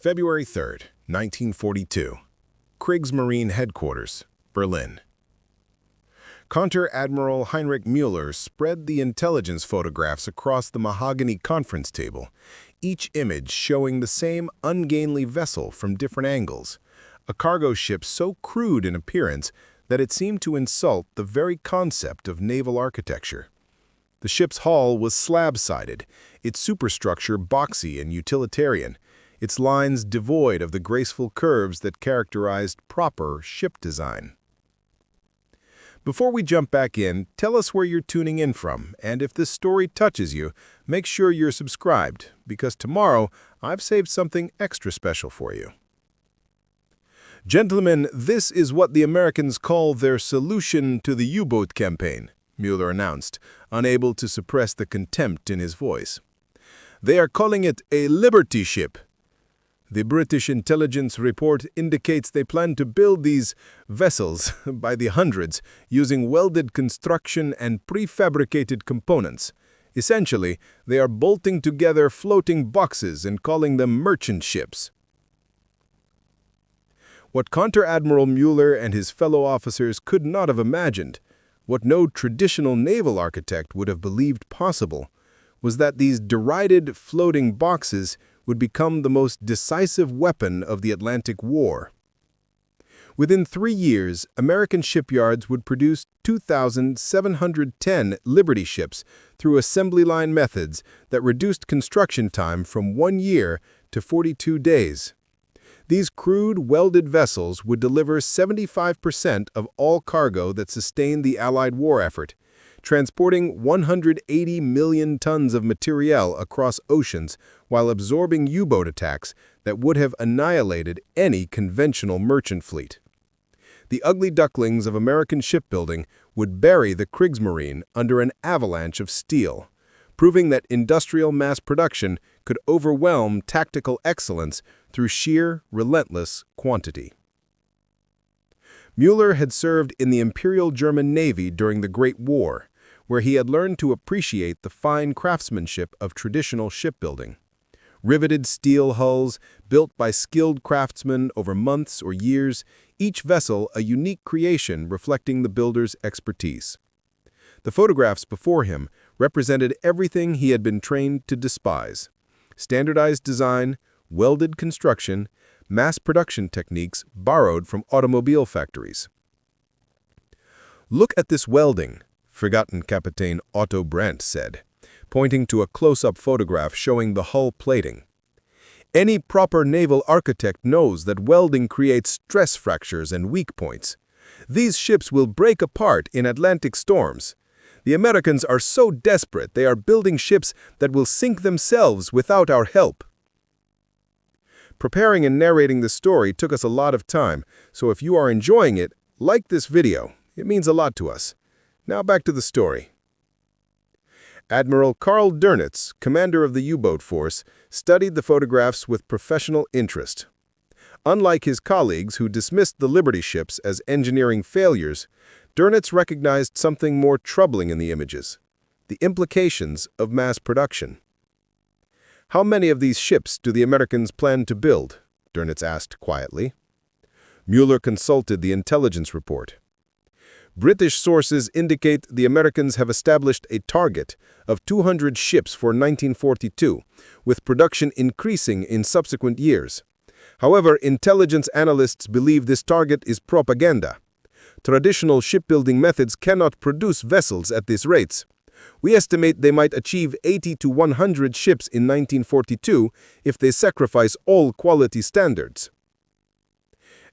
February 3rd, 1942. Kriegsmarine Headquarters, Berlin. Counter-Admiral Heinrich Müller spread the intelligence photographs across the mahogany conference table, each image showing the same ungainly vessel from different angles, a cargo ship so crude in appearance that it seemed to insult the very concept of naval architecture. The ship's hull was slab-sided, its superstructure boxy and utilitarian, its lines devoid of the graceful curves that characterized proper ship design. Before we jump back in, tell us where you're tuning in from, and if this story touches you, make sure you're subscribed, because tomorrow I've saved something extra special for you. Gentlemen, this is what the Americans call their solution to the U-boat campaign, Müller announced, unable to suppress the contempt in his voice. They are calling it a Liberty ship. The British intelligence report indicates they plan to build these vessels by the hundreds using welded construction and prefabricated components. Essentially, they are bolting together floating boxes and calling them merchant ships. What Counter-Admiral Müller and his fellow officers could not have imagined, what no traditional naval architect would have believed possible, was that these derided floating boxes would become the most decisive weapon of the Atlantic War. Within 3 years, American shipyards would produce 2,710 Liberty ships through assembly line methods that reduced construction time from 1 year to 42 days. These crude, welded vessels would deliver 75% of all cargo that sustained the Allied war effort, transporting 180 million tons of materiel across oceans while absorbing U-boat attacks that would have annihilated any conventional merchant fleet. The ugly ducklings of American shipbuilding would bury the Kriegsmarine under an avalanche of steel, proving that industrial mass production could overwhelm tactical excellence through sheer, relentless quantity. Müller had served in the Imperial German Navy during the Great War, where he had learned to appreciate the fine craftsmanship of traditional shipbuilding. Riveted steel hulls, built by skilled craftsmen over months or years, each vessel a unique creation reflecting the builder's expertise. The photographs before him represented everything he had been trained to despise: standardized design, welded construction, mass production techniques borrowed from automobile factories. "Look at this welding," Fregatten Captain Otto Brandt said, pointing to a close-up photograph showing the hull plating. "Any proper naval architect knows that welding creates stress fractures and weak points. These ships will break apart in Atlantic storms. The Americans are so desperate they are building ships that will sink themselves without our help." Preparing and narrating this story took us a lot of time, so if you are enjoying it, like this video. It means a lot to us. Now back to the story. Admiral Karl Dönitz, commander of the U-boat force, studied the photographs with professional interest. Unlike his colleagues who dismissed the Liberty ships as engineering failures, Dönitz recognized something more troubling in the images: the implications of mass production. "How many of these ships do the Americans plan to build?" Dönitz asked quietly. Müller consulted the intelligence report. "British sources indicate the Americans have established a target of 200 ships for 1942, with production increasing in subsequent years. However, intelligence analysts believe this target is propaganda. Traditional shipbuilding methods cannot produce vessels at these rates. We estimate they might achieve 80 to 100 ships in 1942 if they sacrifice all quality standards."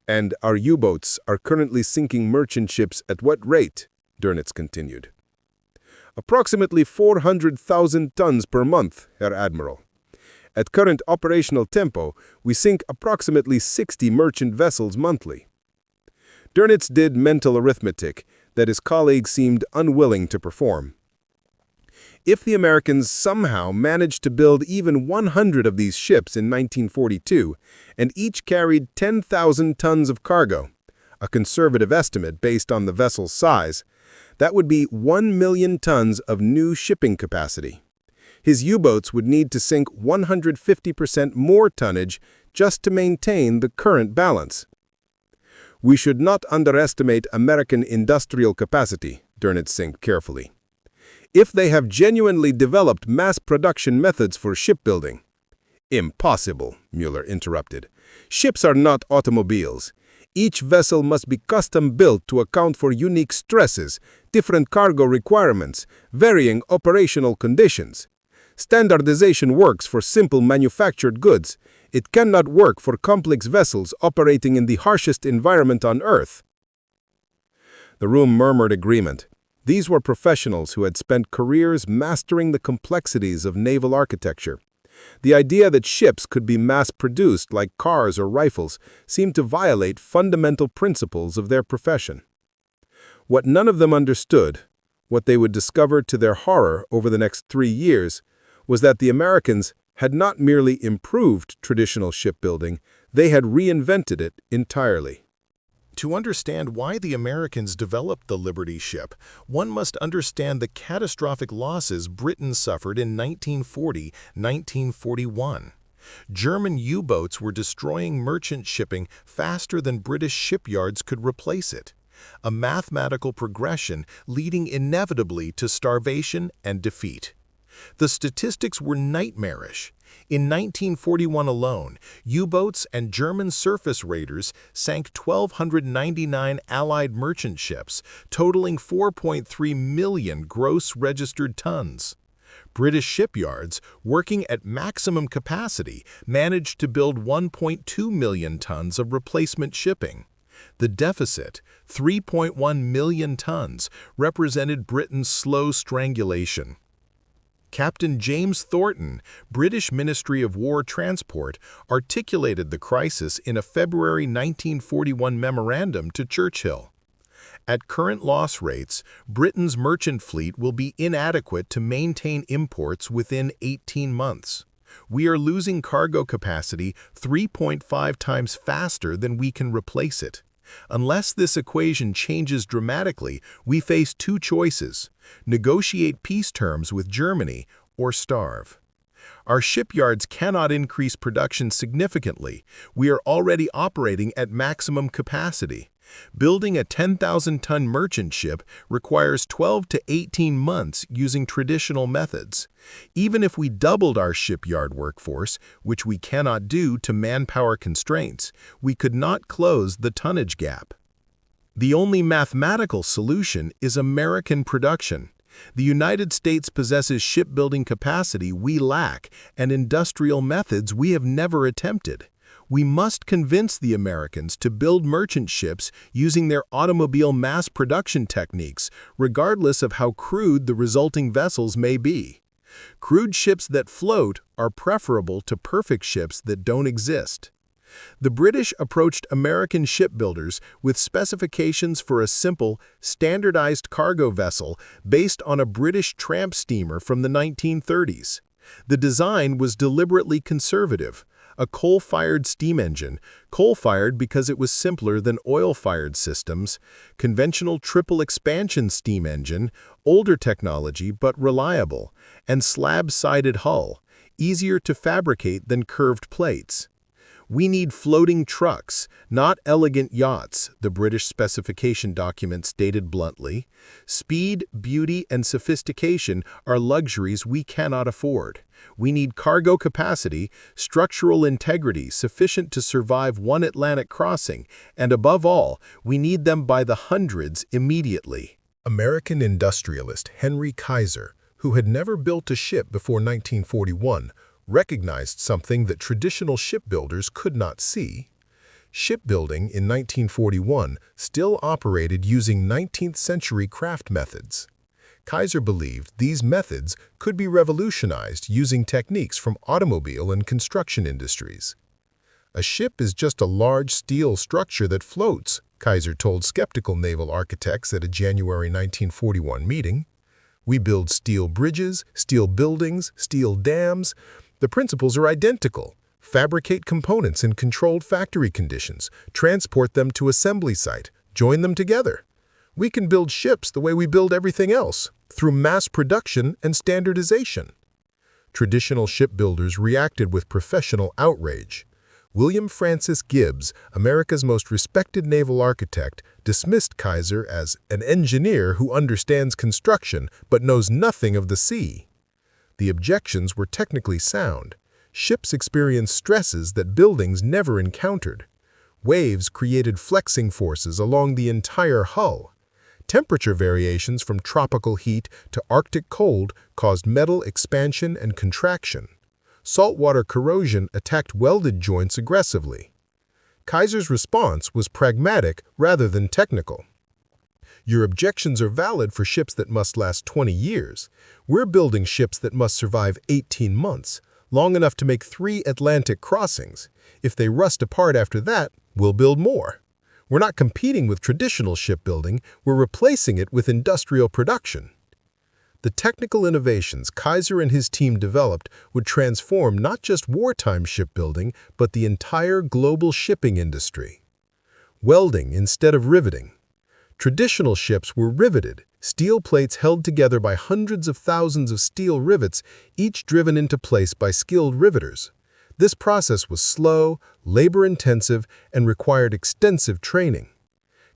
"And our U-boats are currently sinking merchant ships at what rate?" Dönitz continued. "Approximately 400,000 tons per month, Herr Admiral. At current operational tempo, we sink approximately 60 merchant vessels monthly." Dönitz did mental arithmetic that his colleagues seemed unwilling to perform. If the Americans somehow managed to build even 100 of these ships in 1942, and each carried 10,000 tons of cargo, a conservative estimate based on the vessel's size, that would be 1 million tons of new shipping capacity. His U-boats would need to sink 150% more tonnage just to maintain the current balance. We should not underestimate American industrial capacity, Dönitz said carefully. If they have genuinely developed mass production methods for shipbuilding. Impossible, Müller interrupted. Ships are not automobiles. Each vessel must be custom-built to account for unique stresses, different cargo requirements, varying operational conditions. Standardization works for simple manufactured goods. It cannot work for complex vessels operating in the harshest environment on Earth. The room murmured agreement. These were professionals who had spent careers mastering the complexities of naval architecture. The idea that ships could be mass-produced like cars or rifles seemed to violate fundamental principles of their profession. What none of them understood, what they would discover to their horror over the next 3 years, was that the Americans had not merely improved traditional shipbuilding, they had reinvented it entirely. To understand why the Americans developed the Liberty ship, one must understand the catastrophic losses Britain suffered in 1940–1941. German U-boats were destroying merchant shipping faster than British shipyards could replace it, a mathematical progression leading inevitably to starvation and defeat. The statistics were nightmarish. In 1941 alone, U-boats and German surface raiders sank 1,299 Allied merchant ships, totaling 4.3 million gross registered tons. British shipyards, working at maximum capacity, managed to build 1.2 million tons of replacement shipping. The deficit, 3.1 million tons, represented Britain's slow strangulation. Captain James Thornton, British Ministry of War Transport, articulated the crisis in a February 1941 memorandum to Churchill. At current loss rates, Britain's merchant fleet will be inadequate to maintain imports within 18 months. We are losing cargo capacity 3.5 times faster than we can replace it. Unless this equation changes dramatically, we face two choices: negotiate peace terms with Germany or starve. Our shipyards cannot increase production significantly. We are already operating at maximum capacity. Building a 10,000-ton merchant ship requires 12 to 18 months using traditional methods. Even if we doubled our shipyard workforce, which we cannot do to manpower constraints, we could not close the tonnage gap. The only mathematical solution is American production. The United States possesses shipbuilding capacity we lack and industrial methods we have never attempted. We must convince the Americans to build merchant ships using their automobile mass production techniques, regardless of how crude the resulting vessels may be. Crude ships that float are preferable to perfect ships that don't exist. The British approached American shipbuilders with specifications for a simple, standardized cargo vessel based on a British tramp steamer from the 1930s. The design was deliberately conservative. A coal-fired steam engine, coal-fired because it was simpler than oil-fired systems, conventional triple-expansion steam engine, older technology but reliable, and slab-sided hull, easier to fabricate than curved plates. We need floating trucks, not elegant yachts, the British specification document stated bluntly. Speed, beauty, and sophistication are luxuries we cannot afford. We need cargo capacity, structural integrity sufficient to survive one Atlantic crossing, and above all, we need them by the hundreds immediately. American industrialist Henry Kaiser, who had never built a ship before 1941, recognized something that traditional shipbuilders could not see. Shipbuilding in 1941 still operated using 19th-century craft methods. Kaiser believed these methods could be revolutionized using techniques from automobile and construction industries. "A ship is just a large steel structure that floats," Kaiser told skeptical naval architects at a January 1941 meeting. "We build steel bridges, steel buildings, steel dams. The principles are identical. Fabricate components in controlled factory conditions, transport them to assembly site, join them together. We can build ships the way we build everything else, through mass production and standardization." Traditional shipbuilders reacted with professional outrage. William Francis Gibbs, America's most respected naval architect, dismissed Kaiser as an engineer who understands construction but knows nothing of the sea. The objections were technically sound. Ships experienced stresses that buildings never encountered. Waves created flexing forces along the entire hull. Temperature variations from tropical heat to Arctic cold caused metal expansion and contraction. Saltwater corrosion attacked welded joints aggressively. Kaiser's response was pragmatic rather than technical. Your objections are valid for ships that must last 20 years. We're building ships that must survive 18 months, long enough to make 3 Atlantic crossings. If they rust apart after that, we'll build more. We're not competing with traditional shipbuilding, we're replacing it with industrial production. The technical innovations Kaiser and his team developed would transform not just wartime shipbuilding, but the entire global shipping industry. Welding instead of riveting. Traditional ships were riveted, steel plates held together by hundreds of thousands of steel rivets, each driven into place by skilled riveters. This process was slow, labor-intensive, and required extensive training.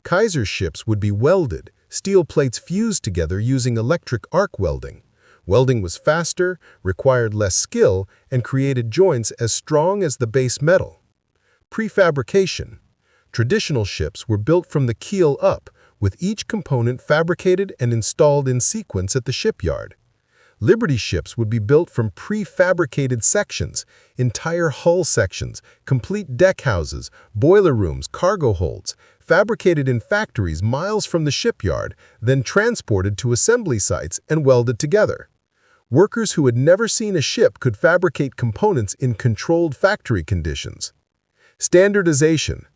Kaiser's ships would be welded, steel plates fused together using electric arc welding. Welding was faster, required less skill, and created joints as strong as the base metal. Prefabrication. Traditional ships were built from the keel up, with each component fabricated and installed in sequence at the shipyard. Liberty ships would be built from prefabricated sections, entire hull sections, complete deck houses, boiler rooms, cargo holds, fabricated in factories miles from the shipyard, then transported to assembly sites and welded together. Workers who had never seen a ship could fabricate components in controlled factory conditions. Standardization.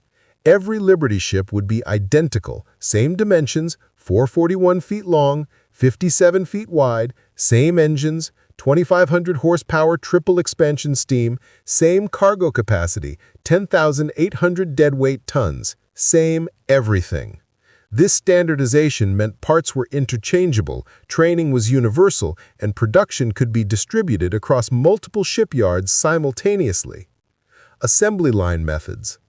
Every Liberty ship would be identical, same dimensions, 441 feet long, 57 feet wide, same engines, 2,500 horsepower triple expansion steam, same cargo capacity, 10,800 deadweight tons, same everything. This standardization meant parts were interchangeable, training was universal, and production could be distributed across multiple shipyards simultaneously. Assembly line methods.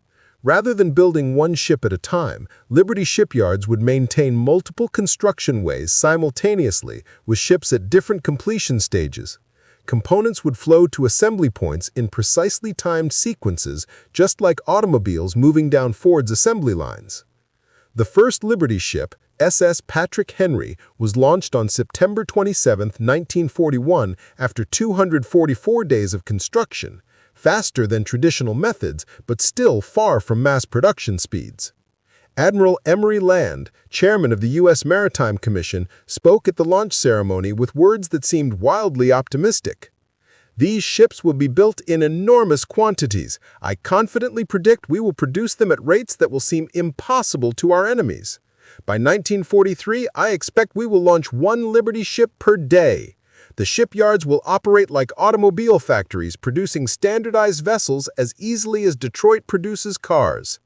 Rather than building one ship at a time, Liberty shipyards would maintain multiple construction ways simultaneously with ships at different completion stages. Components would flow to assembly points in precisely timed sequences, just like automobiles moving down Ford's assembly lines. The first Liberty ship, SS Patrick Henry, was launched on September 27, 1941, after 244 days of construction. Faster than traditional methods, but still far from mass production speeds. Admiral Emory Land, chairman of the U.S. Maritime Commission, spoke at the launch ceremony with words that seemed wildly optimistic. "These ships will be built in enormous quantities. I confidently predict we will produce them at rates that will seem impossible to our enemies. By 1943, I expect we will launch 1 Liberty ship per day. The shipyards will operate like automobile factories, producing standardized vessels as easily as Detroit produces cars."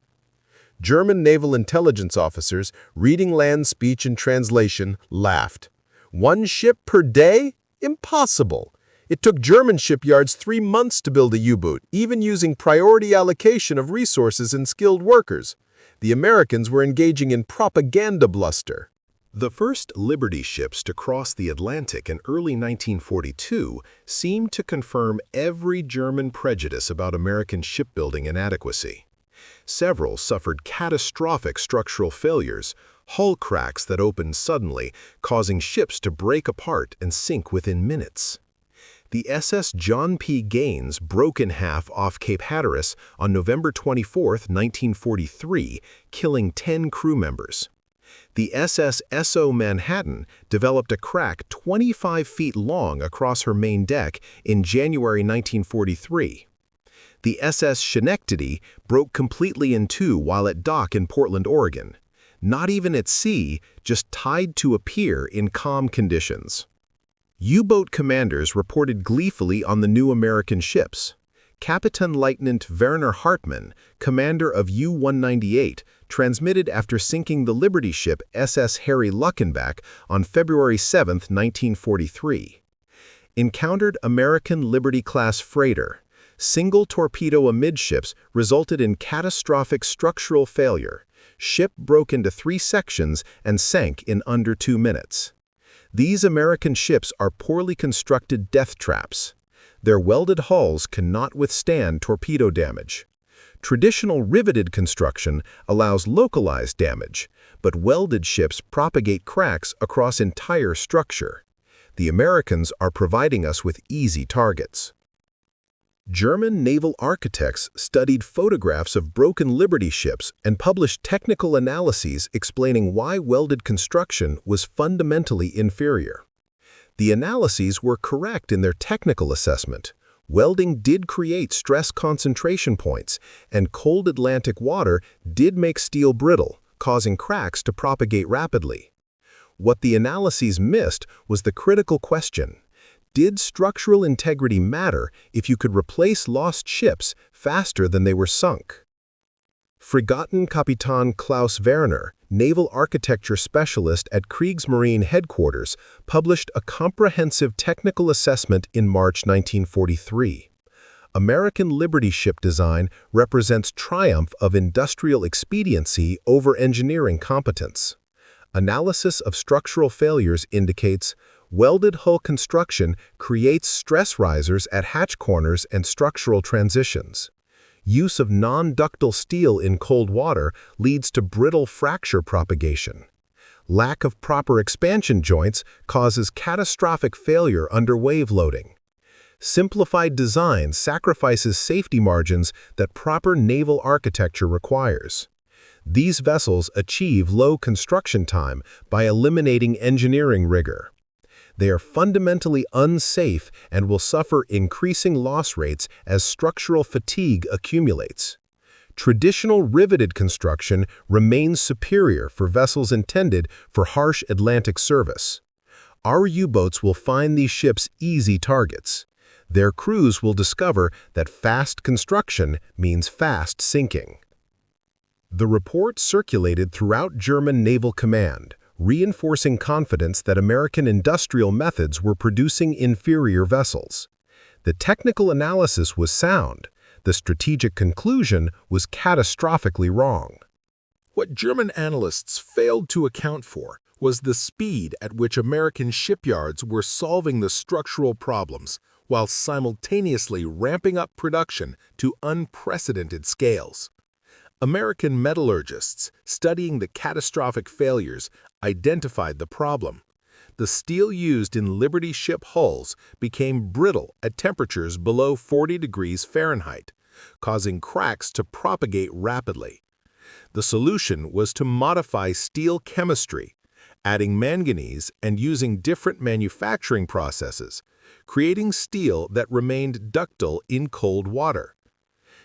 German naval intelligence officers, reading Land's speech and translation, laughed. 1 ship per day? Impossible. It took German shipyards 3 months to build a U-boat, even using priority allocation of resources and skilled workers. The Americans were engaging in propaganda bluster. The first Liberty ships to cross the Atlantic in early 1942 seemed to confirm every German prejudice about American shipbuilding inadequacy. Several suffered catastrophic structural failures, hull cracks that opened suddenly, causing ships to break apart and sink within minutes. The SS John P. Gaines broke in half off Cape Hatteras on November 24, 1943, killing 10 crew members. The SS SO Manhattan developed a crack 25 feet long across her main deck in January 1943. The SS Schenectady broke completely in two while at dock in Portland, Oregon. Not even at sea, just tied to a pier in calm conditions. U-boat commanders reported gleefully on the new American ships. Kapitänleutnant Werner Hartmann, commander of U-198, transmitted after sinking the Liberty ship SS Harry Luckenbach on February 7, 1943. Encountered American Liberty-class freighter. Single torpedo amidships resulted in catastrophic structural failure. Ship broke into 3 sections and sank in under 2 minutes. These American ships are poorly constructed death traps. Their welded hulls cannot withstand torpedo damage. Traditional riveted construction allows localized damage, but welded ships propagate cracks across entire structure. The Americans are providing us with easy targets. German naval architects studied photographs of broken Liberty ships and published technical analyses explaining why welded construction was fundamentally inferior. The analyses were correct in their technical assessment. Welding did create stress concentration points, and cold Atlantic water did make steel brittle, causing cracks to propagate rapidly. What the analyses missed was the critical question: did structural integrity matter if you could replace lost ships faster than they were sunk? Fregattenkapitän Klaus Werner, naval architecture specialist at Kriegsmarine Headquarters, published a comprehensive technical assessment in March 1943. American Liberty ship design represents triumph of industrial expediency over engineering competence. Analysis of structural failures indicates welded hull construction creates stress risers at hatch corners and structural transitions. Use of non-ductile steel in cold water leads to brittle fracture propagation. Lack of proper expansion joints causes catastrophic failure under wave loading. Simplified design sacrifices safety margins that proper naval architecture requires. These vessels achieve low construction time by eliminating engineering rigor. They are fundamentally unsafe and will suffer increasing loss rates as structural fatigue accumulates. Traditional riveted construction remains superior for vessels intended for harsh Atlantic service. Our U-boats will find these ships easy targets. Their crews will discover that fast construction means fast sinking. The report circulated throughout German Naval Command, reinforcing confidence that American industrial methods were producing inferior vessels. The technical analysis was sound. The strategic conclusion was catastrophically wrong. What German analysts failed to account for was the speed at which American shipyards were solving the structural problems while simultaneously ramping up production to unprecedented scales. American metallurgists studying the catastrophic failures identified the problem. The steel used in Liberty ship hulls became brittle at temperatures below 40 degrees Fahrenheit, causing cracks to propagate rapidly. The solution was to modify steel chemistry, adding manganese and using different manufacturing processes, creating steel that remained ductile in cold water.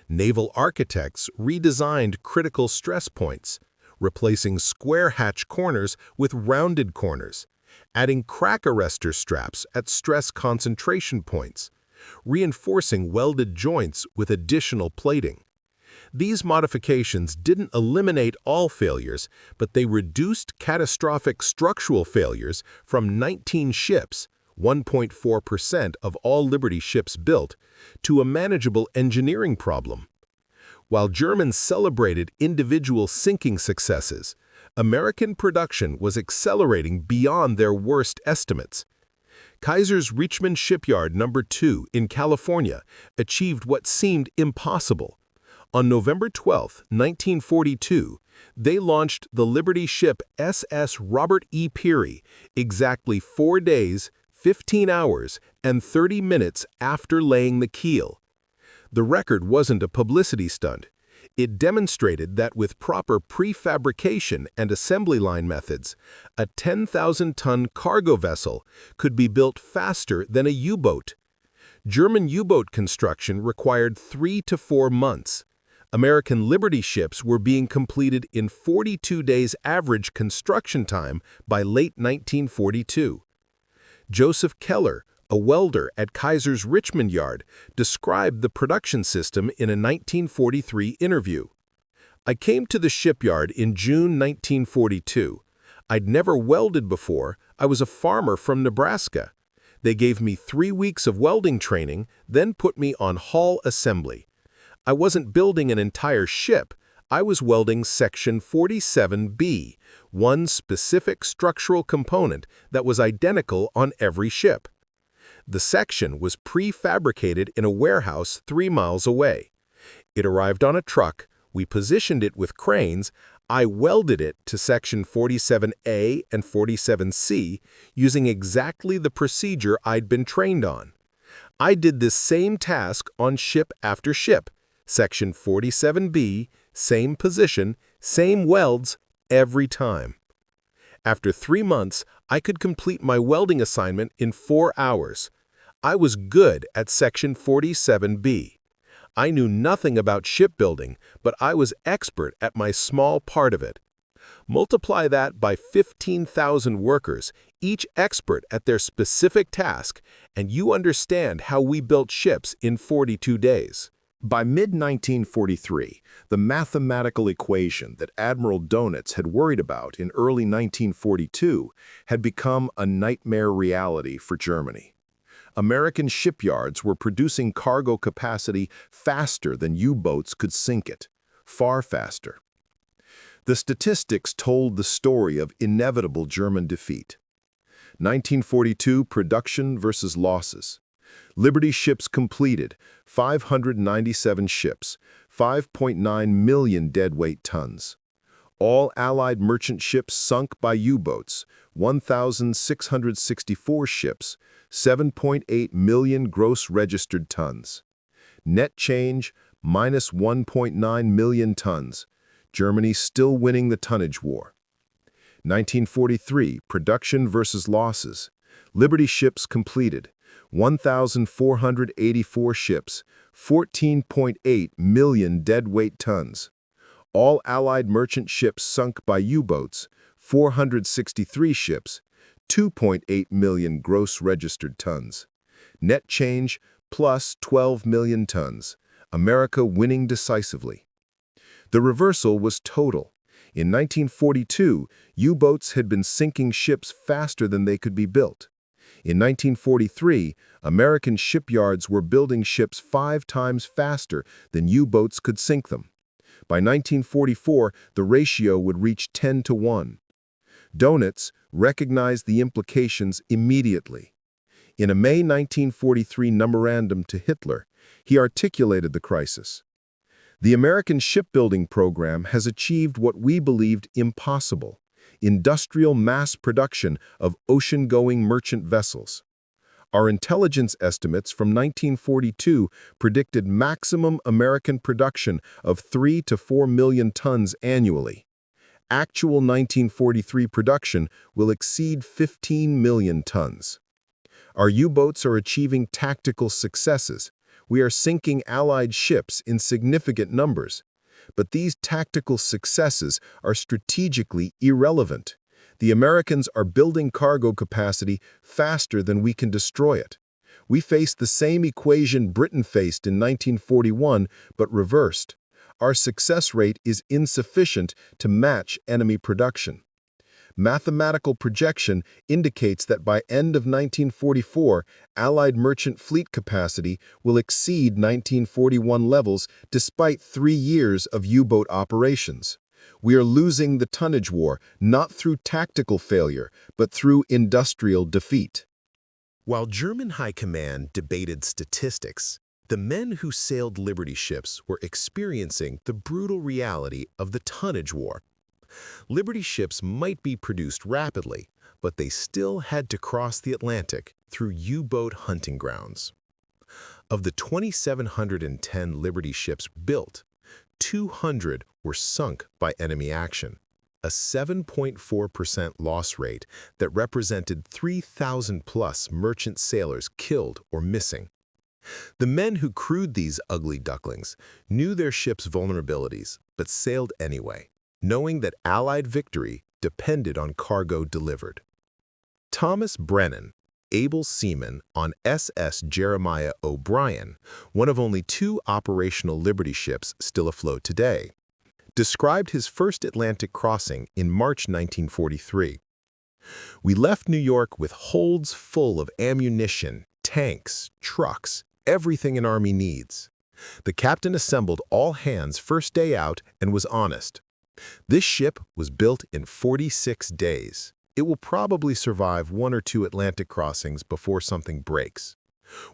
Naval architects redesigned critical stress points, replacing square hatch corners with rounded corners, adding crack arrestor straps at stress concentration points, reinforcing welded joints with additional plating. These modifications didn't eliminate all failures, but they reduced catastrophic structural failures from 19 ships, 1.4% of all Liberty ships built, to a manageable engineering problem. While Germans celebrated individual sinking successes, American production was accelerating beyond their worst estimates. Kaiser's Richmond Shipyard No. 2 in California achieved what seemed impossible. On November 12, 1942, they launched the Liberty ship SS Robert E. Peary exactly 4 days, 15 hours, and 30 minutes after laying the keel. The record wasn't a publicity stunt. It demonstrated that with proper prefabrication and assembly line methods, a 10,000-ton cargo vessel could be built faster than a U-boat. German U-boat construction required 3 to 4 months. American Liberty ships were being completed in 42 days average construction time by late 1942. Joseph Keller, a welder at Kaiser's Richmond Yard, described the production system in a 1943 interview. "I came to the shipyard in June 1942. I'd never welded before. I was a farmer from Nebraska. They gave me 3 weeks of welding training, then put me on hull assembly. I wasn't building an entire ship. I was welding Section 47B, one specific structural component that was identical on every ship. The section was prefabricated in a warehouse 3 miles away. It arrived on a truck, we positioned it with cranes, I welded it to Section 47A and 47C using exactly the procedure I'd been trained on. I did this same task on ship after ship, Section 47B, same position, same welds, every time. After 3 months, I could complete my welding assignment in 4 hours. I was good at Section 47B. I knew nothing about shipbuilding, but I was expert at my small part of it. Multiply that by 15,000 workers, each expert at their specific task, and you understand how we built ships in 42 days. By mid-1943, the mathematical equation that Admiral Donitz had worried about in early 1942 had become a nightmare reality for Germany. American shipyards were producing cargo capacity faster than U-boats could sink it, far faster. The statistics told the story of inevitable German defeat. 1942 production versus losses. Liberty ships completed, 597 ships, 5.9 million deadweight tons. All Allied merchant ships sunk by U-boats, 1,664 ships, 7.8 million gross registered tons. Net change, minus 1.9 million tons. Germany still winning the tonnage war. 1943, production versus losses. Liberty ships completed, 1,484 ships, 14.8 million deadweight tons. All Allied merchant ships sunk by U-boats, 463 ships, 2.8 million gross registered tons. Net change, plus 12 million tons. America winning decisively. The reversal was total. In 1942, U-boats had been sinking ships faster than they could be built. In 1943, American shipyards were building ships 5 times faster than U-boats could sink them. By 1944, the ratio would reach 10-to-1. Donitz recognized the implications immediately. In a May 1943 memorandum to Hitler, he articulated the crisis. The American shipbuilding program has achieved what we believed impossible: industrial mass production of ocean-going merchant vessels. Our intelligence estimates from 1942 predicted maximum American production of 3 to 4 million tons annually. Actual 1943 production will exceed 15 million tons. Our U-boats are achieving tactical successes. We are sinking Allied ships in significant numbers. But these tactical successes are strategically irrelevant. The Americans are building cargo capacity faster than we can destroy it. We face the same equation Britain faced in 1941, but reversed. Our success rate is insufficient to match enemy production. Mathematical projection indicates that by end of 1944, Allied merchant fleet capacity will exceed 1941 levels despite 3 years of U-boat operations. We are losing the tonnage war not through tactical failure, but through industrial defeat. While German High Command debated statistics, the men who sailed Liberty ships were experiencing the brutal reality of the tonnage war. Liberty ships might be produced rapidly, but they still had to cross the Atlantic through U-boat hunting grounds. Of the 2,710 Liberty ships built, 200 were sunk by enemy action, a 7.4% loss rate that represented 3,000-plus merchant sailors killed or missing. The men who crewed these ugly ducklings knew their ship's vulnerabilities, but sailed anyway, knowing that Allied victory depended on cargo delivered. Thomas Brennan, able seaman on SS Jeremiah O'Brien, one of only 2 operational Liberty ships still afloat today, described his first Atlantic crossing in March 1943. We left New York with holds full of ammunition, tanks, trucks, everything an army needs. The captain assembled all hands first day out and was honest. This ship was built in 46 days. It will probably survive 1 or 2 Atlantic crossings before something breaks.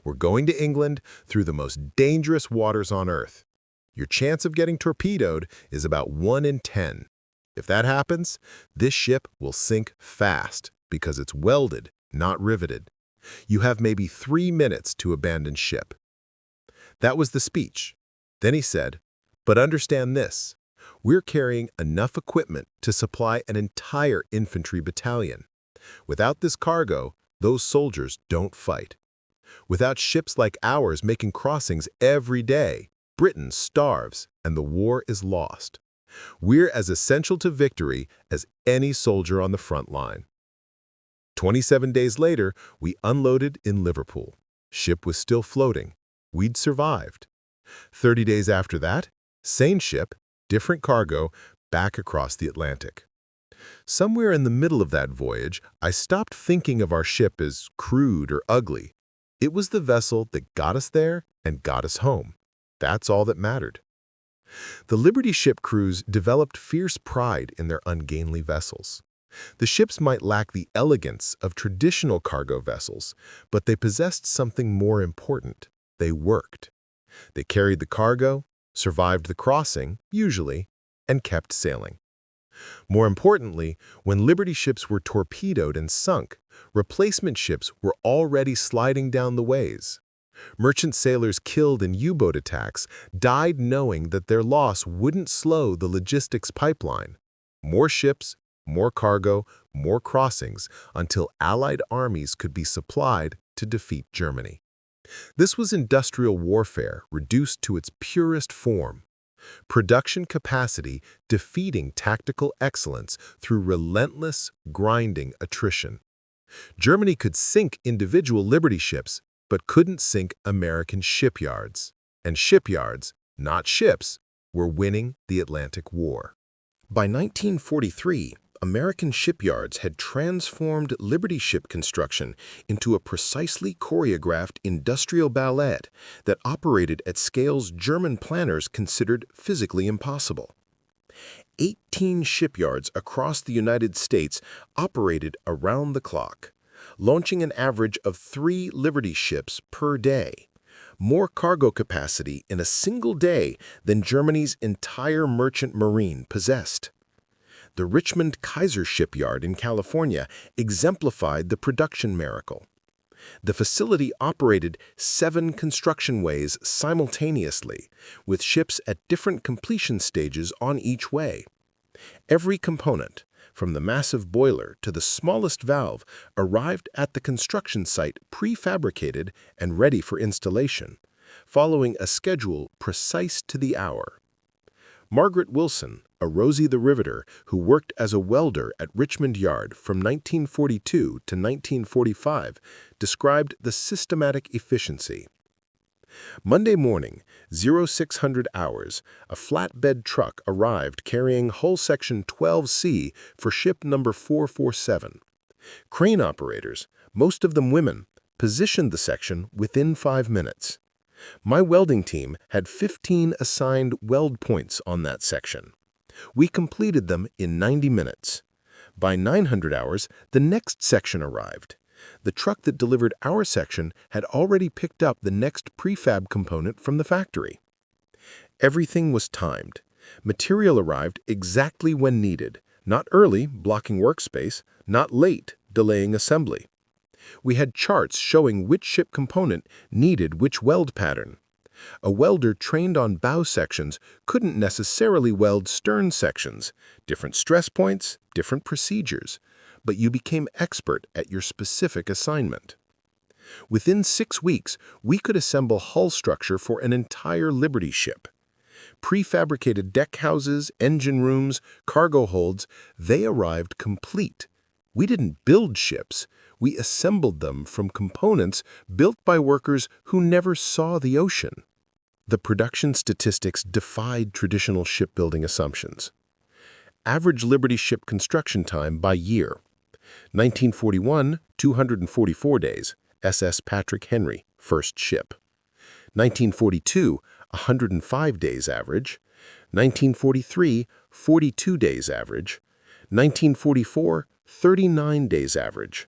We're going to England through the most dangerous waters on Earth. Your chance of getting torpedoed is about 1 in 10. If that happens, this ship will sink fast because it's welded, not riveted. You have maybe 3 minutes to abandon ship. That was the speech. Then he said, but understand this. We're carrying enough equipment to supply an entire infantry battalion. Without this cargo, those soldiers don't fight. Without ships like ours making crossings every day, Britain starves and the war is lost. We're as essential to victory as any soldier on the front line. 27 days later, we unloaded in Liverpool. Ship was still floating. We'd survived. 30 days after that, same ship, different cargo, back across the Atlantic. Somewhere in the middle of that voyage, I stopped thinking of our ship as crude or ugly. It was the vessel that got us there and got us home. That's all that mattered. The Liberty ship crews developed fierce pride in their ungainly vessels. The ships might lack the elegance of traditional cargo vessels, but they possessed something more important. They worked. They carried the cargo, survived the crossing, usually, and kept sailing. More importantly, when Liberty ships were torpedoed and sunk, replacement ships were already sliding down the ways. Merchant sailors killed in U-boat attacks died knowing that their loss wouldn't slow the logistics pipeline. More ships, more cargo, more crossings, until Allied armies could be supplied to defeat Germany. This was industrial warfare reduced to its purest form. Production capacity defeating tactical excellence through relentless, grinding attrition. Germany could sink individual Liberty ships, but couldn't sink American shipyards. And shipyards, not ships, were winning the Atlantic War. By 1943, American shipyards had transformed Liberty ship construction into a precisely choreographed industrial ballet that operated at scales German planners considered physically impossible. 18 shipyards across the United States operated around the clock, launching an average of 3 Liberty ships per day, more cargo capacity in a single day than Germany's entire merchant marine possessed. The Richmond Kaiser shipyard in California exemplified the production miracle. The facility operated 7 construction ways simultaneously, with ships at different completion stages on each way. Every component, from the massive boiler to the smallest valve, arrived at the construction site prefabricated and ready for installation, following a schedule precise to the hour. Margaret Wilson, a Rosie the Riveter who worked as a welder at Richmond Yard from 1942 to 1945, described the systematic efficiency. Monday morning, 0600 hours, a flatbed truck arrived carrying hull section 12C for ship number 447. Crane operators, most of them women, positioned the section within 5 minutes. My welding team had 15 assigned weld points on that section. We completed them in 90 minutes. By 900 hours, the next section arrived. The truck that delivered our section had already picked up the next prefab component from the factory. Everything was timed. Material arrived exactly when needed, not early, blocking workspace, not late, delaying assembly. We had charts showing which ship component needed which weld pattern. A welder trained on bow sections couldn't necessarily weld stern sections, different stress points, different procedures, but you became expert at your specific assignment. Within 6 weeks, we could assemble hull structure for an entire Liberty ship. Prefabricated deck houses, engine rooms, cargo holds, they arrived complete. We didn't build ships. We assembled them from components built by workers who never saw the ocean. The production statistics defied traditional shipbuilding assumptions. Average Liberty ship construction time by year. 1941, 244 days, SS Patrick Henry, first ship. 1942, 105 days average. 1943, 42 days average. 1944, 39 days average.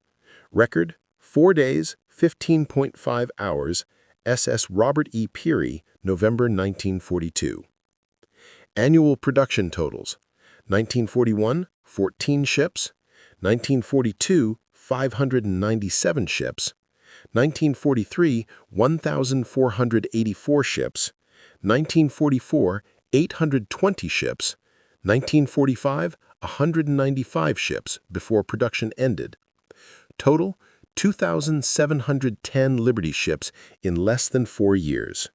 Record, 4 days, 15.5 hours, SS Robert E. Peary, November 1942. Annual production totals: 1941, 14 ships. 1942, 597 ships. 1943, 1,484 ships. 1944, 820 ships. 1945, 195 ships before production ended. Total, 2,710 Liberty ships in less than 4 years.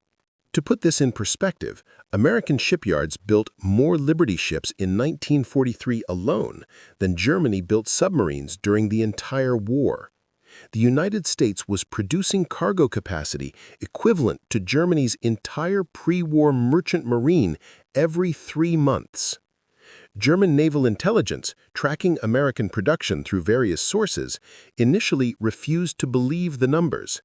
To put this in perspective, American shipyards built more Liberty ships in 1943 alone than Germany built submarines during the entire war. The United States was producing cargo capacity equivalent to Germany's entire pre-war merchant marine every 3 months. German naval intelligence, tracking American production through various sources, initially refused to believe the numbers.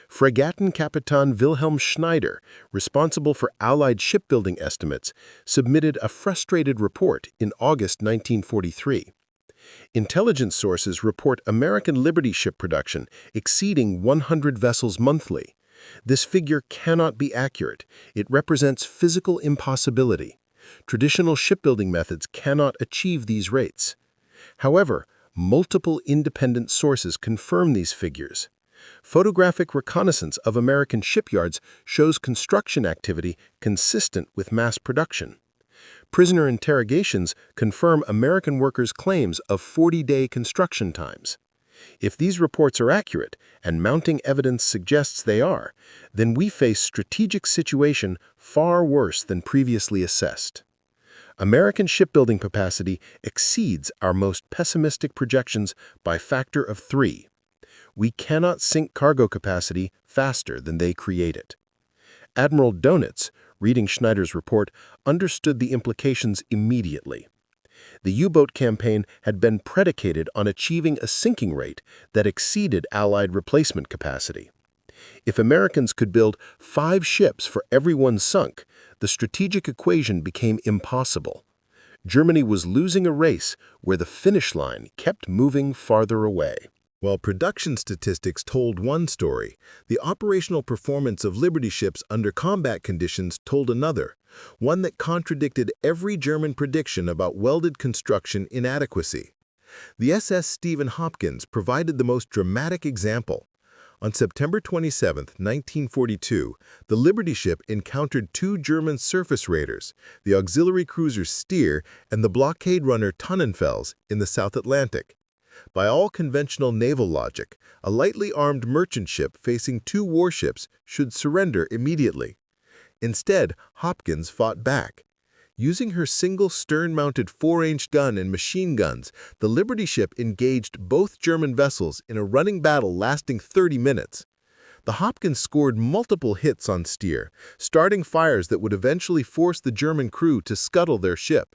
Fregattenkapitän Wilhelm Schneider, responsible for Allied shipbuilding estimates, submitted a frustrated report in August 1943. Intelligence sources report American Liberty ship production exceeding 100 vessels monthly. This figure cannot be accurate. It represents physical impossibility. Traditional shipbuilding methods cannot achieve these rates. However, multiple independent sources confirm these figures. Photographic reconnaissance of American shipyards shows construction activity consistent with mass production. Prisoner interrogations confirm American workers' claims of 40-day construction times. If these reports are accurate, and mounting evidence suggests they are, then we face strategic situation far worse than previously assessed. American shipbuilding capacity exceeds our most pessimistic projections by a factor of 3. We cannot sink cargo capacity faster than they create it. Admiral Donitz, reading Schneider's report, understood the implications immediately. The U-boat campaign had been predicated on achieving a sinking rate that exceeded Allied replacement capacity. If Americans could build 5 ships for every one sunk, the strategic equation became impossible. Germany was losing a race where the finish line kept moving farther away. While production statistics told one story, the operational performance of Liberty ships under combat conditions told another, one that contradicted every German prediction about welded construction inadequacy. The SS Stephen Hopkins provided the most dramatic example. On September 27, 1942, the Liberty ship encountered 2 German surface raiders, the auxiliary cruiser Stier and the blockade runner Tonnenfels, in the South Atlantic. By all conventional naval logic, a lightly armed merchant ship facing 2 warships should surrender immediately. Instead, Hopkins fought back. Using her single stern-mounted 4-inch gun and machine guns, the Liberty ship engaged both German vessels in a running battle lasting 30 minutes. The Hopkins scored multiple hits on Stier, starting fires that would eventually force the German crew to scuttle their ship.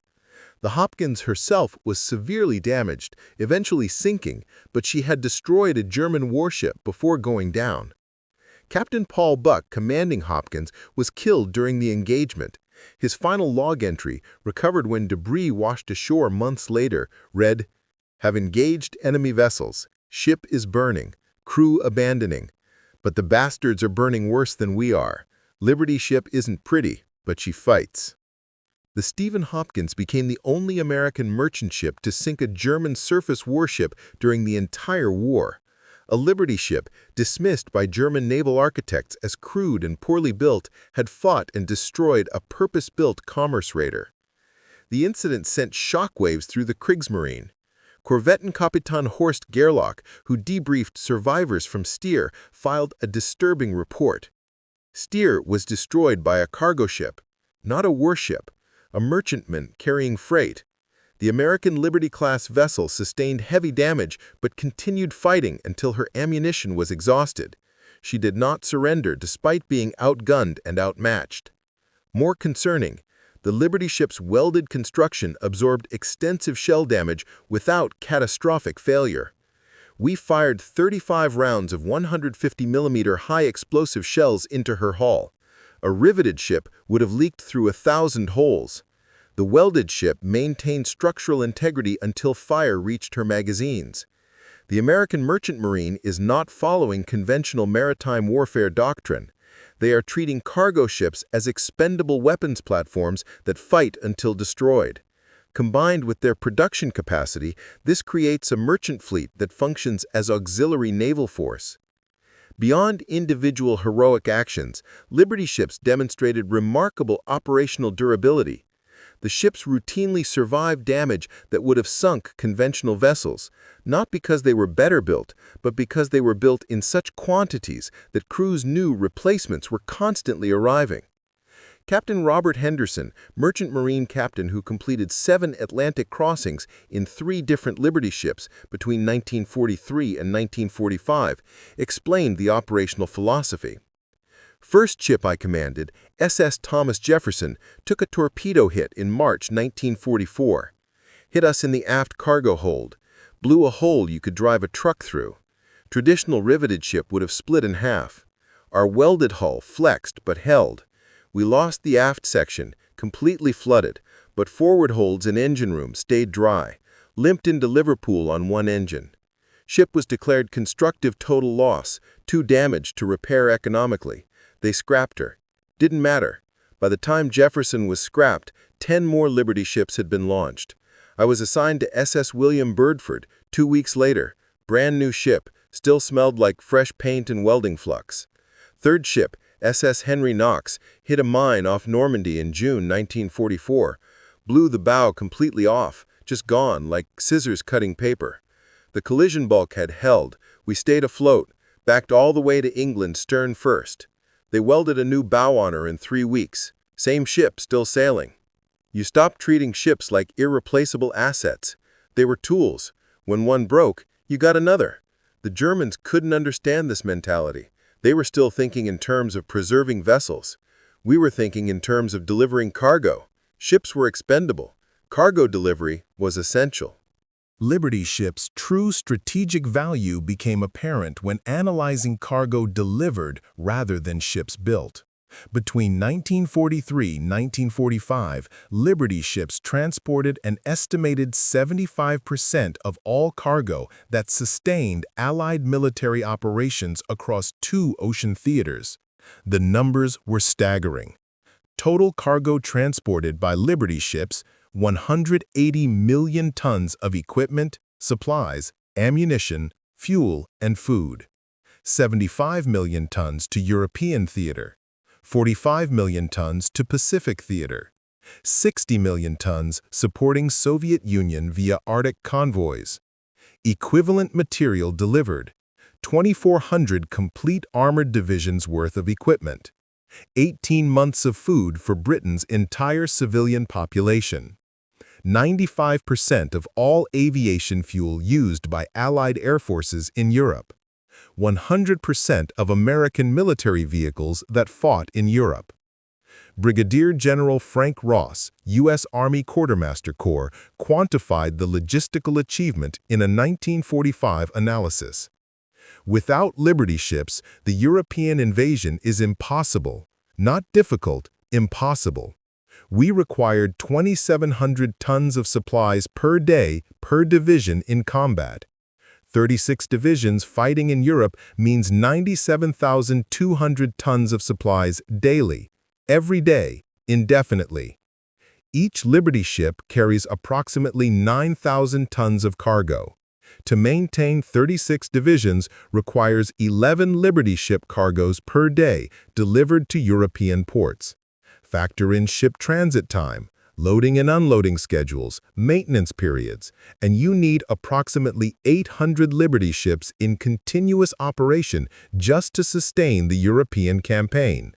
The Hopkins herself was severely damaged, eventually sinking, but she had destroyed a German warship before going down. Captain Paul Buck, commanding Hopkins, was killed during the engagement. His final log entry, recovered when debris washed ashore months later, read, "Have engaged enemy vessels. Ship is burning. Crew abandoning. But the bastards are burning worse than we are. Liberty ship isn't pretty, but she fights." The Stephen Hopkins became the only American merchant ship to sink a German surface warship during the entire war. A Liberty ship, dismissed by German naval architects as crude and poorly built, had fought and destroyed a purpose-built commerce raider. The incident sent shockwaves through the Kriegsmarine. Korvettenkapitän Horst Gerlach, who debriefed survivors from Stier, filed a disturbing report. Stier was destroyed by a cargo ship, not a warship, a merchantman carrying freight. The American Liberty-class vessel sustained heavy damage but continued fighting until her ammunition was exhausted. She did not surrender despite being outgunned and outmatched. More concerning, the Liberty ship's welded construction absorbed extensive shell damage without catastrophic failure. We fired 35 rounds of 150mm high-explosive shells into her hull. A riveted ship would have leaked through 1,000 holes. The welded ship maintained structural integrity until fire reached her magazines. The American merchant marine is not following conventional maritime warfare doctrine. They are treating cargo ships as expendable weapons platforms that fight until destroyed. Combined with their production capacity, this creates a merchant fleet that functions as auxiliary naval force. Beyond individual heroic actions, Liberty ships demonstrated remarkable operational durability. The ships routinely survived damage that would have sunk conventional vessels, not because they were better built, but because they were built in such quantities that crews knew replacements were constantly arriving. Captain Robert Henderson, merchant marine captain who completed 7 Atlantic crossings in 3 different Liberty ships between 1943 and 1945, explained the operational philosophy. First ship I commanded, SS Thomas Jefferson, took a torpedo hit in March 1944. Hit us in the aft cargo hold. Blew a hole you could drive a truck through. Traditional riveted ship would have split in half. Our welded hull flexed but held. We lost the aft section, completely flooded, but forward holds and engine room stayed dry. Limped into Liverpool on one engine. Ship was declared constructive total loss, too damaged to repair economically. They scrapped her. Didn't matter. By the time Jefferson was scrapped, 10 more Liberty ships had been launched. I was assigned to SS William Birdford 2 weeks later. Brand new ship, still smelled like fresh paint and welding flux. Third ship, SS Henry Knox, hit a mine off Normandy in June 1944. Blew the bow completely off, just gone like scissors cutting paper. The collision bulkhead held. We stayed afloat, backed all the way to England stern first. They welded a new bow on her in 3 weeks. Same ship, still sailing. You stopped treating ships like irreplaceable assets. They were tools. When one broke, you got another. The Germans couldn't understand this mentality. They were still thinking in terms of preserving vessels. We were thinking in terms of delivering cargo. Ships were expendable. Cargo delivery was essential. Liberty ships' true strategic value became apparent when analyzing cargo delivered rather than ships built. Between 1943 and 1945, Liberty ships transported an estimated 75% of all cargo that sustained Allied military operations across 2 ocean theaters. The numbers were staggering. Total cargo transported by Liberty ships: 180 million tons of equipment, supplies, ammunition, fuel, and food. 75 million tons to European theater. 45 million tons to Pacific theater. 60 million tons supporting Soviet Union via Arctic convoys. Equivalent material delivered: 2,400 complete armored divisions worth of equipment. 18 months of food for Britain's entire civilian population. 95% of all aviation fuel used by Allied air forces in Europe. 100% of American military vehicles that fought in Europe. Brigadier General Frank Ross, U.S. Army Quartermaster Corps, quantified the logistical achievement in a 1945 analysis. Without Liberty ships, the European invasion is impossible. Not difficult, impossible. We required 2,700 tons of supplies per day per division in combat. 36 divisions fighting in Europe means 97,200 tons of supplies daily, every day, indefinitely. Each Liberty ship carries approximately 9,000 tons of cargo. To maintain 36 divisions requires 11 Liberty ship cargoes per day delivered to European ports. Factor in ship transit time, loading and unloading schedules, maintenance periods, and you need approximately 800 Liberty ships in continuous operation just to sustain the European campaign.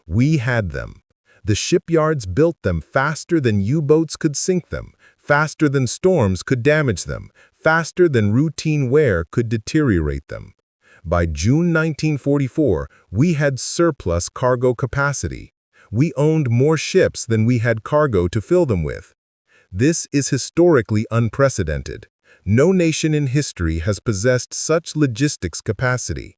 We had them. The shipyards built them faster than U-boats could sink them, faster than storms could damage them, faster than routine wear could deteriorate them. By June 1944, we had surplus cargo capacity. We owned more ships than we had cargo to fill them with. This is historically unprecedented. No nation in history has possessed such logistics capacity.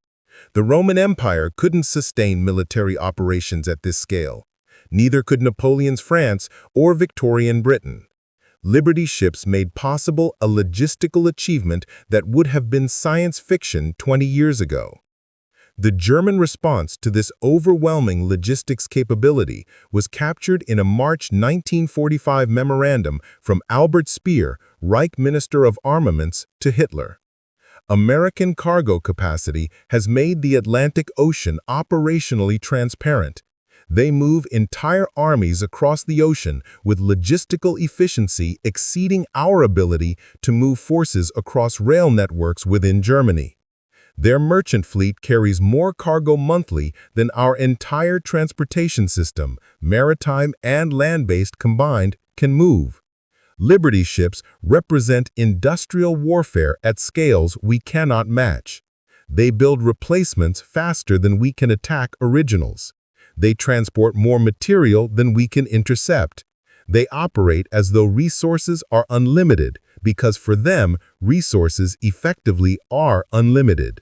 The Roman Empire couldn't sustain military operations at this scale. Neither could Napoleon's France or Victorian Britain. Liberty ships made possible a logistical achievement that would have been science fiction 20 years ago. The German response to this overwhelming logistics capability was captured in a March 1945 memorandum from Albert Speer, Reich Minister of Armaments, to Hitler. American cargo capacity has made the Atlantic Ocean operationally transparent. They move entire armies across the ocean with logistical efficiency exceeding our ability to move forces across rail networks within Germany. Their merchant fleet carries more cargo monthly than our entire transportation system, maritime and land-based combined, can move. Liberty ships represent industrial warfare at scales we cannot match. They build replacements faster than we can attack originals. They transport more material than we can intercept. They operate as though resources are unlimited, because for them, resources effectively are unlimited.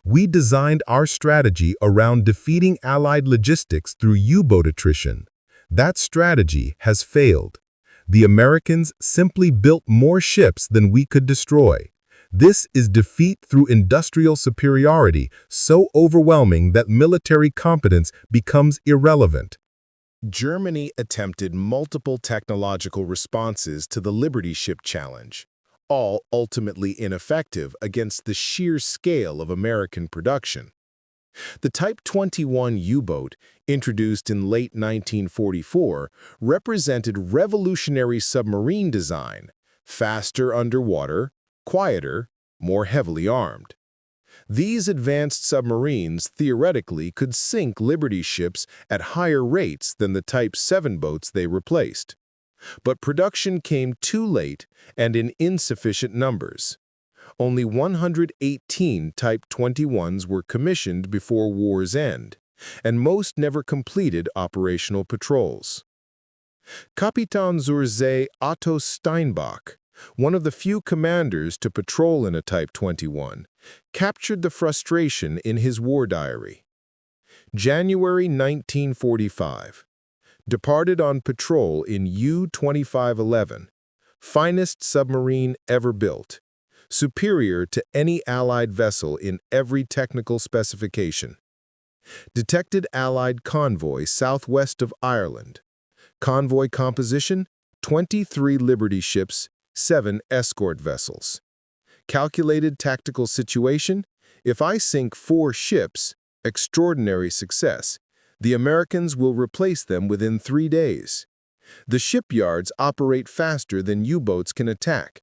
We designed our strategy around defeating Allied logistics through U-boat attrition. That strategy has failed. The Americans simply built more ships than we could destroy. This is defeat through industrial superiority, so overwhelming that military competence becomes irrelevant. Germany attempted multiple technological responses to the Liberty ship challenge, all ultimately ineffective against the sheer scale of American production. The Type 21 U-boat, introduced in late 1944, represented revolutionary submarine design, faster underwater, quieter, more heavily armed. These advanced submarines theoretically could sink Liberty ships at higher rates than the Type 7 boats they replaced. But production came too late and in insufficient numbers. Only 118 Type 21s were commissioned before war's end, and most never completed operational patrols. Kapitan zur See Otto Steinbach, one of the few commanders to patrol in a Type 21, captured the frustration in his war diary. January 1945. Departed on patrol in U-2511, finest submarine ever built, superior to any Allied vessel in every technical specification. Detected Allied convoy southwest of Ireland. Convoy composition, 23 Liberty ships, 7 escort vessels. Calculated tactical situation, if I sink 4 ships, extraordinary success. The Americans will replace them within 3 days. The shipyards operate faster than U-boats can attack.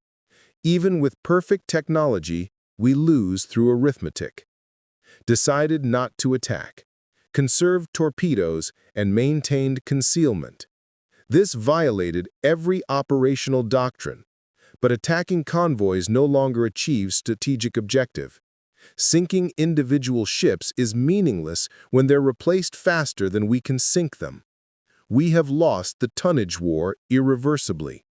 Even with perfect technology, we lose through arithmetic. Decided not to attack. Conserved torpedoes and maintained concealment. This violated every operational doctrine. But attacking convoys no longer achieves strategic objective. Sinking individual ships is meaningless when they're replaced faster than we can sink them. We have lost the tonnage war irreversibly.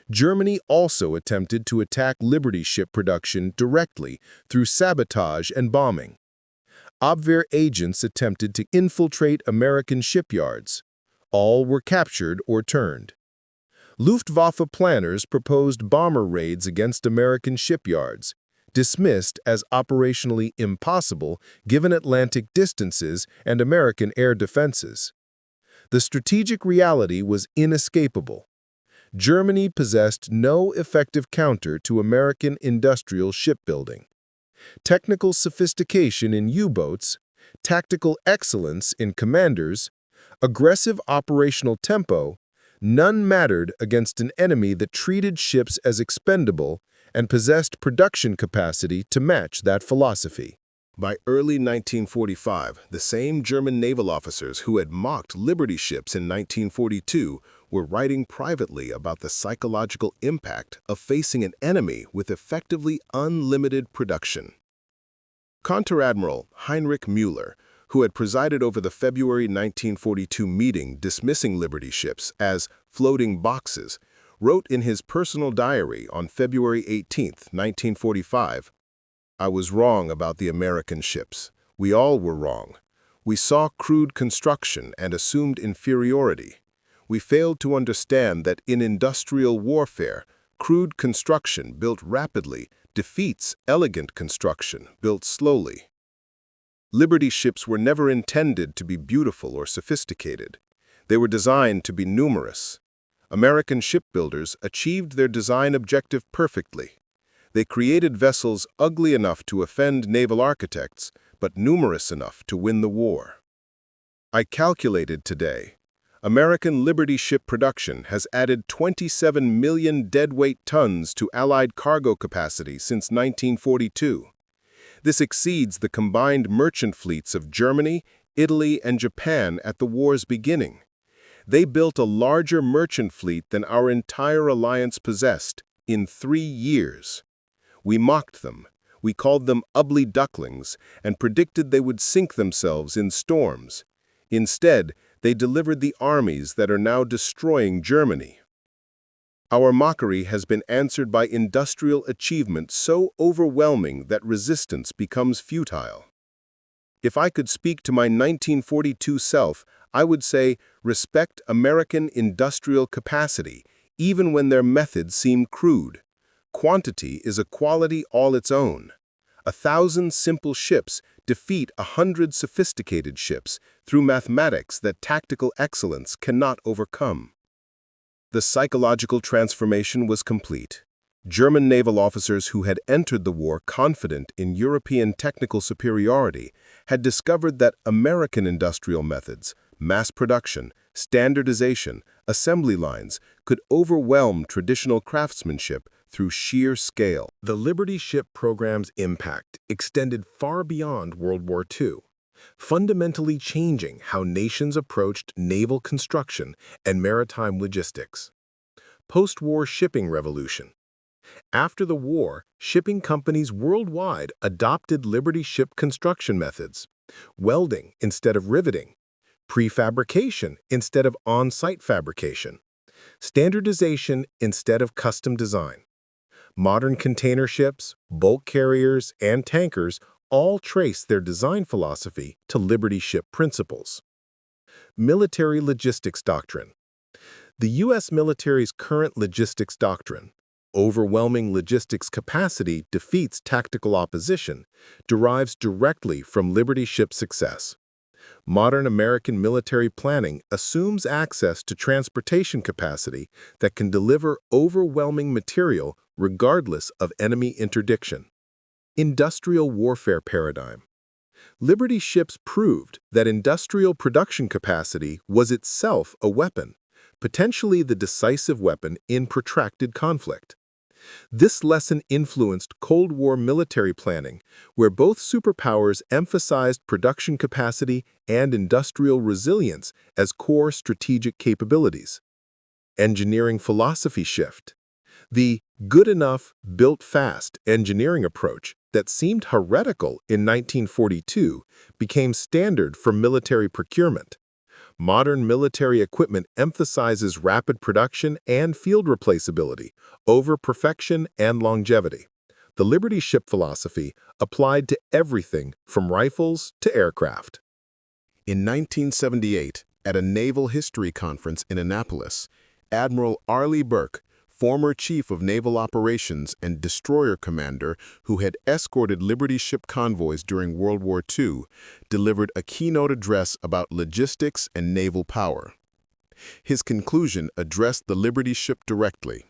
Germany also attempted to attack Liberty ship production directly through sabotage and bombing. Abwehr agents attempted to infiltrate American shipyards. All were captured or turned. Luftwaffe planners proposed bomber raids against American shipyards, dismissed as operationally impossible given Atlantic distances and American air defenses. The strategic reality was inescapable. Germany possessed no effective counter to American industrial shipbuilding. Technical sophistication in U-boats, tactical excellence in commanders, aggressive operational tempo, none mattered against an enemy that treated ships as expendable and possessed production capacity to match that philosophy. By early 1945, the same German naval officers who had mocked Liberty ships in 1942 were writing privately about the psychological impact of facing an enemy with effectively unlimited production. Conter-Admiral Heinrich Müller, who had presided over the February 1942 meeting dismissing Liberty ships as floating boxes, wrote in his personal diary on February 18, 1945, "I was wrong about the American ships. We all were wrong. We saw crude construction and assumed inferiority. We failed to understand that in industrial warfare, crude construction built rapidly defeats elegant construction built slowly." Liberty ships were never intended to be beautiful or sophisticated. They were designed to be numerous. American shipbuilders achieved their design objective perfectly. They created vessels ugly enough to offend naval architects, but numerous enough to win the war. I calculated today. American Liberty ship production has added 27 million deadweight tons to Allied cargo capacity since 1942. This exceeds the combined merchant fleets of Germany, Italy, and Japan at the war's beginning. They built a larger merchant fleet than our entire alliance possessed in 3 years. We mocked them. We called them ugly ducklings and predicted they would sink themselves in storms. Instead, they delivered the armies that are now destroying Germany. Our mockery has been answered by industrial achievement so overwhelming that resistance becomes futile. If I could speak to my 1942 self, I would say, respect American industrial capacity, even when their methods seem crude. Quantity is a quality all its own. 1,000 simple ships defeat 100 sophisticated ships through mathematics that tactical excellence cannot overcome. The psychological transformation was complete. German naval officers who had entered the war confident in European technical superiority had discovered that American industrial methods, mass production, standardization, assembly lines could overwhelm traditional craftsmanship through sheer scale. The Liberty ship program's impact extended far beyond World War II, fundamentally changing how nations approached naval construction and maritime logistics. Post-war shipping revolution. After the war, shipping companies worldwide adopted Liberty ship construction methods: welding instead of riveting, prefabrication instead of on-site fabrication, standardization instead of custom design. Modern container ships, bulk carriers, and tankers all trace their design philosophy to Liberty ship principles. Military logistics doctrine. The U.S. military's current logistics doctrine, overwhelming logistics capacity defeats tactical opposition, derives directly from Liberty ship success. Modern American military planning assumes access to transportation capacity that can deliver overwhelming material regardless of enemy interdiction. Industrial warfare paradigm. Liberty ships proved that industrial production capacity was itself a weapon, potentially the decisive weapon in protracted conflict. This lesson influenced Cold War military planning, where both superpowers emphasized production capacity and industrial resilience as core strategic capabilities. Engineering philosophy shift. The good enough, built fast engineering approach that seemed heretical in 1942 became standard for military procurement. Modern military equipment emphasizes rapid production and field replaceability over perfection and longevity. The Liberty ship philosophy applied to everything from rifles to aircraft. In 1978, at a naval history conference in Annapolis, Admiral Arleigh Burke, former chief of naval operations and destroyer commander who had escorted Liberty ship convoys during World War II, delivered a keynote address about logistics and naval power. His conclusion addressed the Liberty ship directly.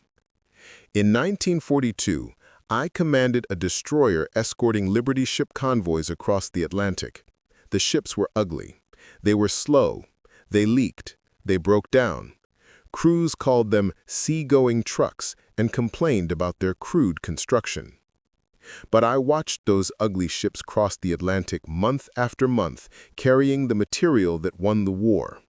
In 1942, I commanded a destroyer escorting Liberty ship convoys across the Atlantic. The ships were ugly. They were slow. They leaked. They broke down. Crews called them seagoing trucks and complained about their crude construction. But I watched those ugly ships cross the Atlantic month after month, carrying the material that won the war.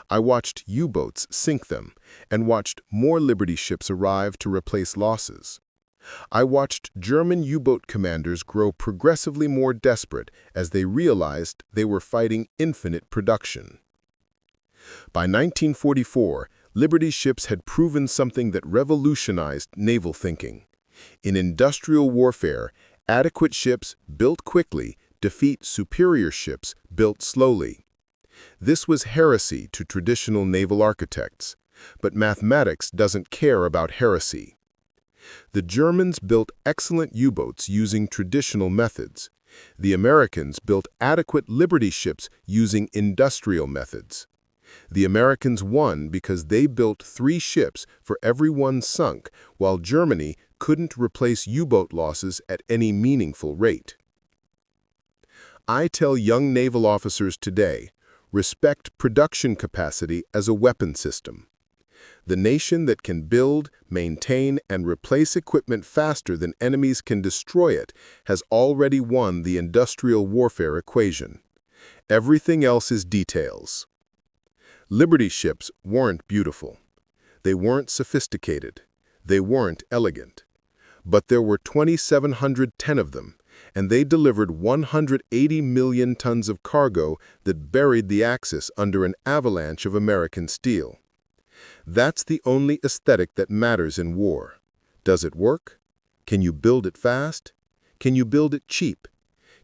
I watched U-boats sink them and watched more Liberty ships arrive to replace losses. I watched German U-boat commanders grow progressively more desperate as they realized they were fighting infinite production. By 1944, Liberty ships had proven something that revolutionized naval thinking. In industrial warfare, adequate ships built quickly defeat superior ships built slowly. This was heresy to traditional naval architects, but mathematics doesn't care about heresy. The Germans built excellent U-boats using traditional methods. The Americans built adequate Liberty ships using industrial methods. The Americans won because they built 3 ships for every one sunk, while Germany couldn't replace U-boat losses at any meaningful rate. I tell young naval officers today, respect production capacity as a weapon system. The nation that can build, maintain, and replace equipment faster than enemies can destroy it has already won the industrial warfare equation. Everything else is details. Liberty ships weren't beautiful. They weren't sophisticated. They weren't elegant. But there were 2,710 of them, and they delivered 180 million tons of cargo that buried the Axis under an avalanche of American steel. That's the only aesthetic that matters in war. Does it work? Can you build it fast? Can you build it cheap?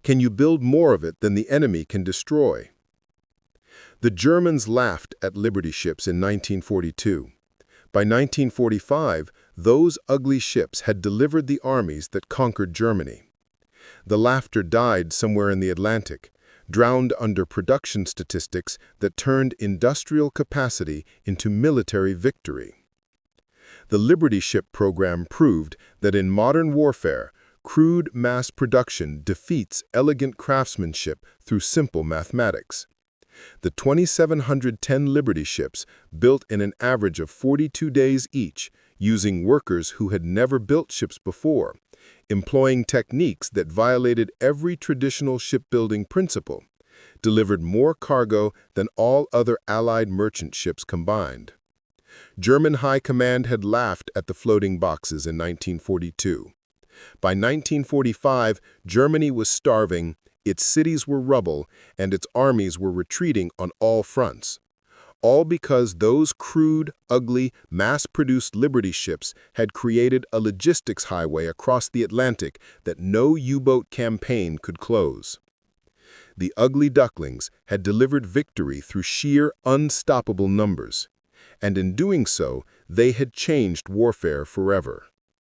Can you build more of it than the enemy can destroy? The Germans laughed at Liberty ships in 1942. By 1945, those ugly ships had delivered the armies that conquered Germany. The laughter died somewhere in the Atlantic, drowned under production statistics that turned industrial capacity into military victory. The Liberty ship program proved that in modern warfare, crude mass production defeats elegant craftsmanship through simple mathematics. The 2,710 Liberty ships built in an average of 42 days each, using workers who had never built ships before, employing techniques that violated every traditional shipbuilding principle, delivered more cargo than all other Allied merchant ships combined. German high command had laughed at the floating boxes in 1942. By 1945, Germany was starving, its cities were rubble, and its armies were retreating on all fronts. All because those crude, ugly, mass-produced Liberty ships had created a logistics highway across the Atlantic that no U-boat campaign could close. The ugly ducklings had delivered victory through sheer, unstoppable numbers, and in doing so, they had changed warfare forever.